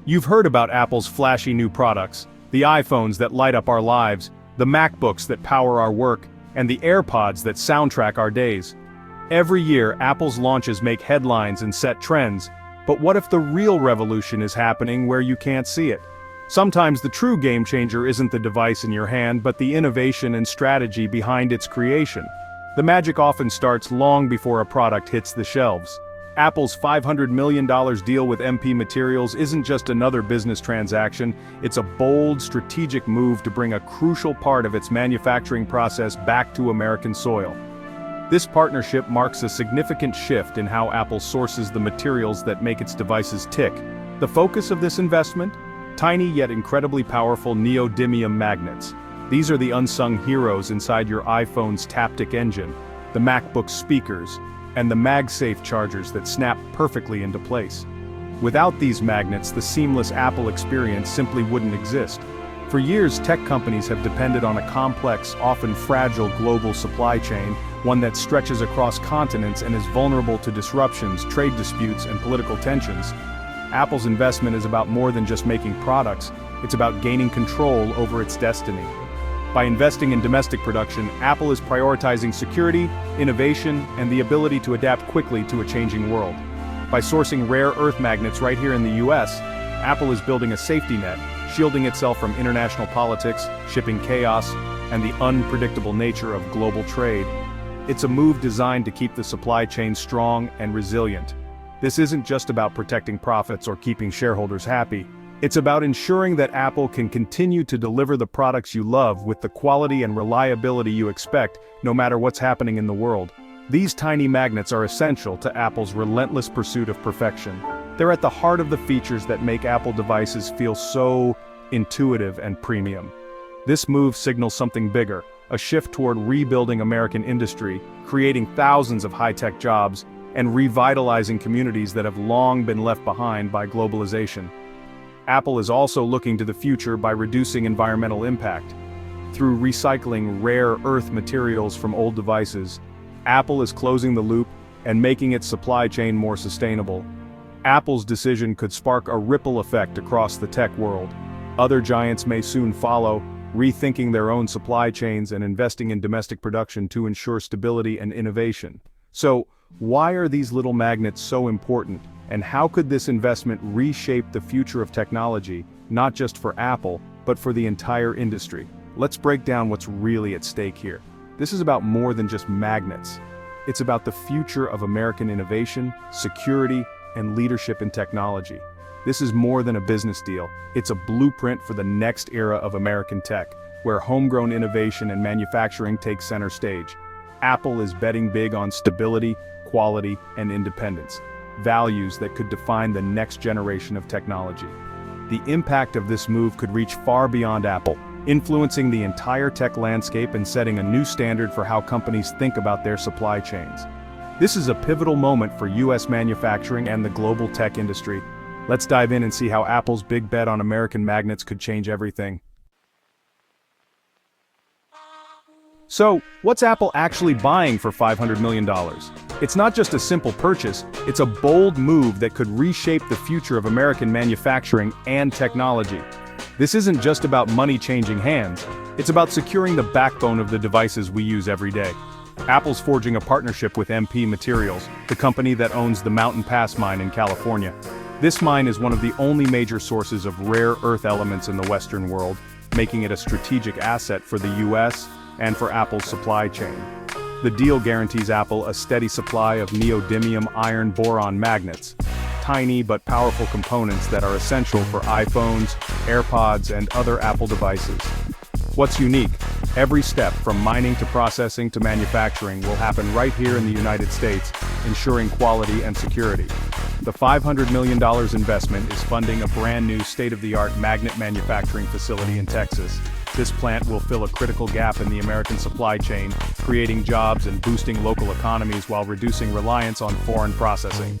You've heard about Apple's flashy new products, the iPhones that light up our lives, the MacBooks that power our work, and the AirPods that soundtrack our days. Every year, Apple's launches make headlines and set trends, but what if the real revolution is happening where you can't see it? Sometimes the true game changer isn't the device in your hand, but the innovation and strategy behind its creation. The magic often starts long before a product hits the shelves. Apple's $500 million deal with MP Materials isn't just another business transaction, it's a bold, strategic move to bring a crucial part of its manufacturing process back to American soil. This partnership marks a significant shift in how Apple sources the materials that make its devices tick. The focus of this investment? Tiny yet incredibly powerful neodymium magnets. These are the unsung heroes inside your iPhone's Taptic engine, the MacBook speakers, and the MagSafe chargers that snap perfectly into place. Without these magnets, the seamless Apple experience simply wouldn't exist. For years, tech companies have depended on a complex, often fragile global supply chain, one that stretches across continents and is vulnerable to disruptions, trade disputes, and political tensions. Apple's investment is about more than just making products, it's about gaining control over its destiny. By investing in domestic production, Apple is prioritizing security, innovation, and the ability to adapt quickly to a changing world. By sourcing rare earth magnets right here in the US, Apple is building a safety net, shielding itself from international politics, shipping chaos, and the unpredictable nature of global trade. It's a move designed to keep the supply chain strong and resilient. This isn't just about protecting profits or keeping shareholders happy. It's about ensuring that Apple can continue to deliver the products you love with the quality and reliability you expect, no matter what's happening in the world. These tiny magnets are essential to Apple's relentless pursuit of perfection. They're at the heart of the features that make Apple devices feel so intuitive and premium. This move signals something bigger, a shift toward rebuilding American industry, creating thousands of high-tech jobs, and revitalizing communities that have long been left behind by globalization. Apple is also looking to the future by reducing environmental impact. Through recycling rare earth materials from old devices, Apple is closing the loop and making its supply chain more sustainable. Apple's decision could spark a ripple effect across the tech world. Other giants may soon follow, rethinking their own supply chains and investing in domestic production to ensure stability and innovation. So, why are these little magnets so important? And how could this investment reshape the future of technology, not just for Apple, but for the entire industry? Let's break down what's really at stake here. This is about more than just magnets. It's about the future of American innovation, security, and leadership in technology. This is more than a business deal. It's a blueprint for the next era of American tech, where homegrown innovation and manufacturing take center stage. Apple is betting big on stability, quality, and independence. Values that could define the next generation of technology. The impact of this move could reach far beyond Apple, influencing the entire tech landscape and setting a new standard for how companies think about their supply chains. This is a pivotal moment for US manufacturing and the global tech industry. Let's dive in and see how Apple's big bet on American magnets could change everything. So, what's Apple actually buying for $500 million? It's not just a simple purchase, it's a bold move that could reshape the future of American manufacturing and technology. This isn't just about money changing hands, it's about securing the backbone of the devices we use every day. Apple's forging a partnership with MP Materials, the company that owns the Mountain Pass mine in California. This mine is one of the only major sources of rare earth elements in the Western world, making it a strategic asset for the US and for Apple's supply chain. The deal guarantees Apple a steady supply of neodymium iron boron magnets, tiny but powerful components that are essential for iPhones, AirPods, and other Apple devices. What's unique? Every step, from mining to processing to manufacturing, will happen right here in the United States, ensuring quality and security. The $500 million investment is funding a brand new state-of-the-art magnet manufacturing facility in Texas. This plant will fill a critical gap in the American supply chain, creating jobs and boosting local economies while reducing reliance on foreign processing.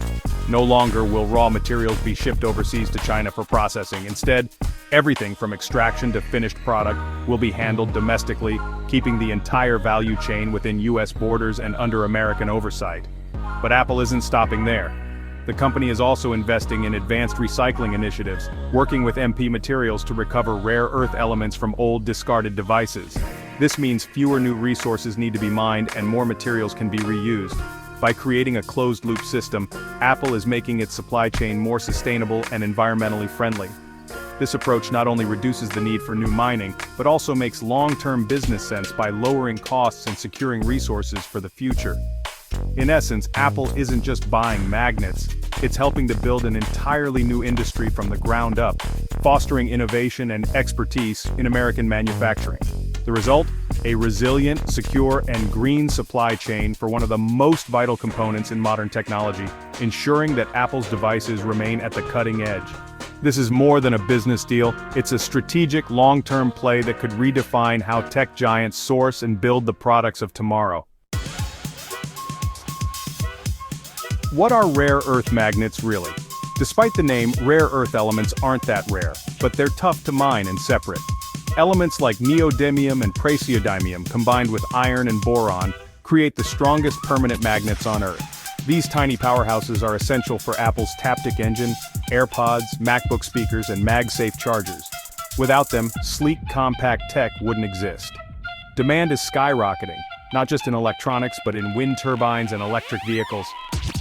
No longer will raw materials be shipped overseas to China for processing. Instead, everything from extraction to finished product will be handled domestically, keeping the entire value chain within US borders and under American oversight. But Apple isn't stopping there. The company is also investing in advanced recycling initiatives, working with MP Materials to recover rare earth elements from old discarded devices. This means fewer new resources need to be mined and more materials can be reused. By creating a closed-loop system, Apple is making its supply chain more sustainable and environmentally friendly. This approach not only reduces the need for new mining, but also makes long-term business sense by lowering costs and securing resources for the future. In essence, Apple isn't just buying magnets, it's helping to build an entirely new industry from the ground up, fostering innovation and expertise in American manufacturing. The result? A resilient, secure, and green supply chain for one of the most vital components in modern technology, ensuring that Apple's devices remain at the cutting edge. This is more than a business deal, it's a strategic, long-term play that could redefine how tech giants source and build the products of tomorrow. What are rare earth magnets really? Despite the name, rare earth elements aren't that rare, but they're tough to mine and separate. Elements like neodymium and praseodymium combined with iron and boron create the strongest permanent magnets on Earth. These tiny powerhouses are essential for Apple's Taptic engine, AirPods, MacBook speakers, and MagSafe chargers. Without them, sleek, compact tech wouldn't exist. Demand is skyrocketing, not just in electronics but in wind turbines and electric vehicles.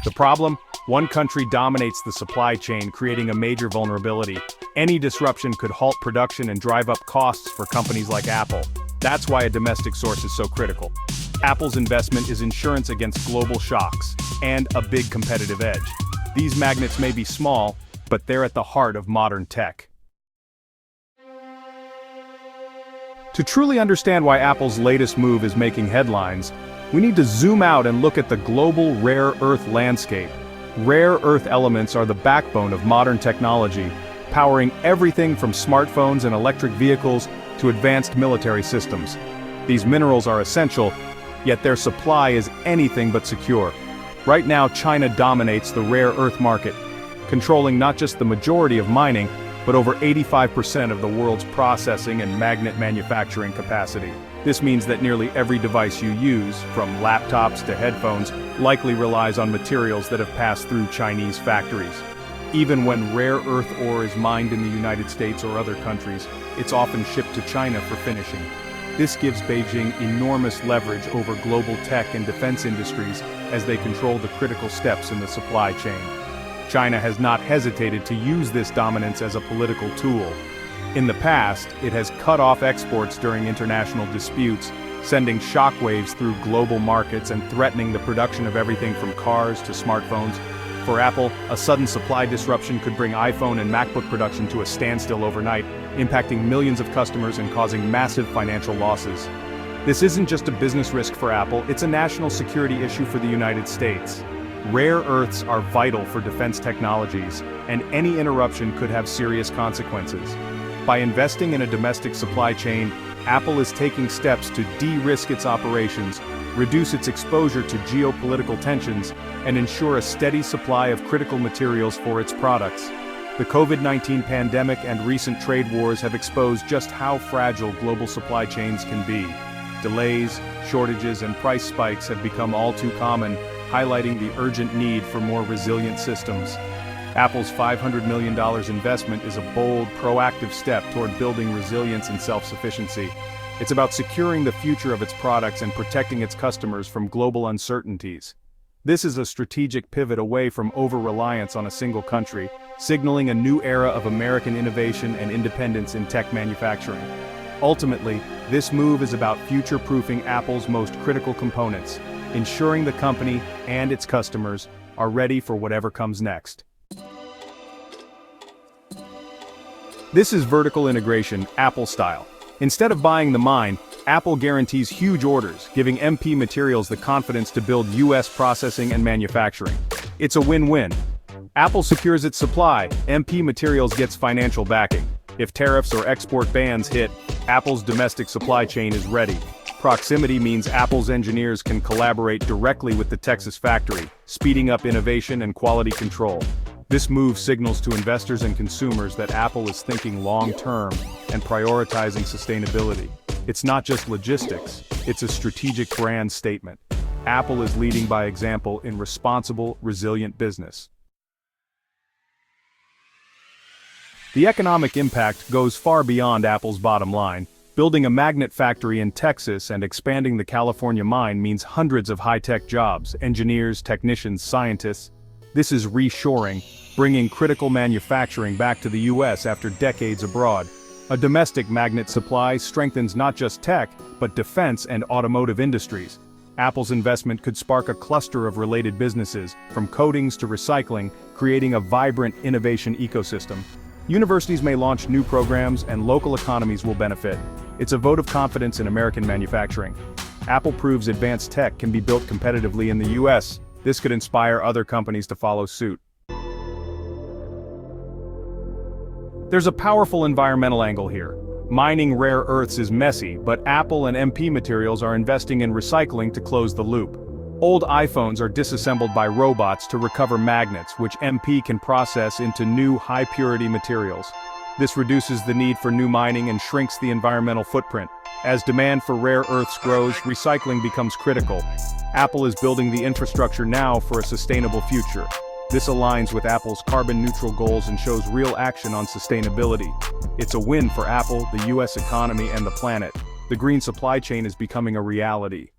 The problem? One country dominates the supply chain, creating a major vulnerability. Any disruption could halt production and drive up costs for companies like Apple. That's why a domestic source is so critical. Apple's investment is insurance against global shocks, and a big competitive edge. These magnets may be small, but they're at the heart of modern tech. To truly understand why Apple's latest move is making headlines, we need to zoom out and look at the global rare earth landscape. Rare earth elements are the backbone of modern technology, powering everything from smartphones and electric vehicles to advanced military systems. These minerals are essential, yet their supply is anything but secure. Right now, China dominates the rare earth market, controlling not just the majority of mining, but over 85% of the world's processing and magnet manufacturing capacity. This means that nearly every device you use, from laptops to headphones, likely relies on materials that have passed through Chinese factories. Even when rare earth ore is mined in the United States or other countries, it's often shipped to China for finishing. This gives Beijing enormous leverage over global tech and defense industries as they control the critical steps in the supply chain. China has not hesitated to use this dominance as a political tool. In the past, it has cut off exports during international disputes, sending shockwaves through global markets and threatening the production of everything from cars to smartphones. For Apple, a sudden supply disruption could bring iPhone and MacBook production to a standstill overnight, impacting millions of customers and causing massive financial losses. This isn't just a business risk for Apple, it's a national security issue for the United States. Rare earths are vital for defense technologies, and any interruption could have serious consequences. By investing in a domestic supply chain, Apple is taking steps to de-risk its operations, reduce its exposure to geopolitical tensions, and ensure a steady supply of critical materials for its products. The COVID-19 pandemic and recent trade wars have exposed just how fragile global supply chains can be. Delays, shortages, and price spikes have become all too common, highlighting the urgent need for more resilient systems. Apple's $500 million investment is a bold, proactive step toward building resilience and self-sufficiency. It's about securing the future of its products and protecting its customers from global uncertainties. This is a strategic pivot away from over-reliance on a single country, signaling a new era of American innovation and independence in tech manufacturing. Ultimately, this move is about future-proofing Apple's most critical components, ensuring the company and its customers are ready for whatever comes next. This is vertical integration, Apple style. Instead of buying the mine, Apple guarantees huge orders, giving MP Materials the confidence to build US processing and manufacturing. It's a win-win. Apple secures its supply, MP Materials gets financial backing. If tariffs or export bans hit, Apple's domestic supply chain is ready. Proximity means Apple's engineers can collaborate directly with the Texas factory, speeding up innovation and quality control. This move signals to investors and consumers that Apple is thinking long-term and prioritizing sustainability. It's not just logistics, it's a strategic brand statement. Apple is leading by example in responsible, resilient business. The economic impact goes far beyond Apple's bottom line. Building a magnet factory in Texas and expanding the California mine means hundreds of high-tech jobs, engineers, technicians, scientists. This is reshoring, bringing critical manufacturing back to the US after decades abroad. A domestic magnet supply strengthens not just tech, but defense and automotive industries. Apple's investment could spark a cluster of related businesses, from coatings to recycling, creating a vibrant innovation ecosystem. Universities may launch new programs and local economies will benefit. It's a vote of confidence in American manufacturing. Apple proves advanced tech can be built competitively in the US. This could inspire other companies to follow suit. There's a powerful environmental angle here. Mining rare earths is messy, but Apple and MP Materials are investing in recycling to close the loop. Old iPhones are disassembled by robots to recover magnets, which MP can process into new high-purity materials. This reduces the need for new mining and shrinks the environmental footprint. As demand for rare earths grows, recycling becomes critical. Apple is building the infrastructure now for a sustainable future. This aligns with Apple's carbon-neutral goals and shows real action on sustainability. It's a win for Apple, the US economy, and the planet. The green supply chain is becoming a reality.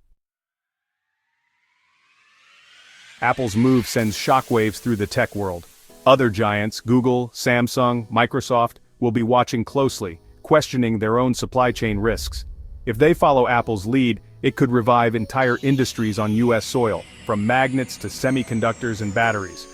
Apple's move sends shockwaves through the tech world. Other giants, Google, Samsung, Microsoft, will be watching closely, questioning their own supply chain risks. If they follow Apple's lead, it could revive entire industries on US soil, from magnets to semiconductors and batteries.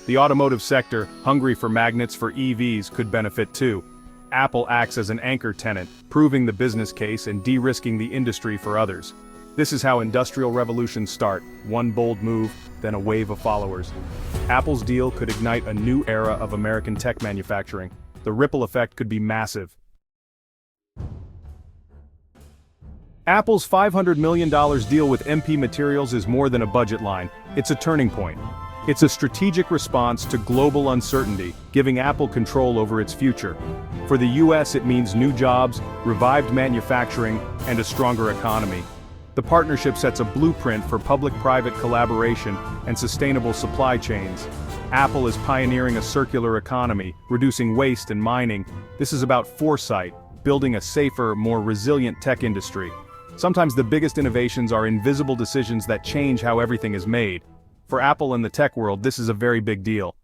The automotive sector, hungry for magnets for EVs, could benefit too. Apple acts as an anchor tenant, proving the business case and de-risking the industry for others. This is how industrial revolutions start, one bold move, then a wave of followers. Apple's deal could ignite a new era of American tech manufacturing. The ripple effect could be massive. Apple's $500 million deal with MP Materials is more than a budget line, it's a turning point. It's a strategic response to global uncertainty, giving Apple control over its future. For the US, it means new jobs, revived manufacturing, and a stronger economy. The partnership sets a blueprint for public-private collaboration and sustainable supply chains. Apple is pioneering a circular economy, reducing waste and mining. This is about foresight, building a safer, more resilient tech industry. Sometimes the biggest innovations are invisible decisions that change how everything is made. For Apple and the tech world, this is a very big deal.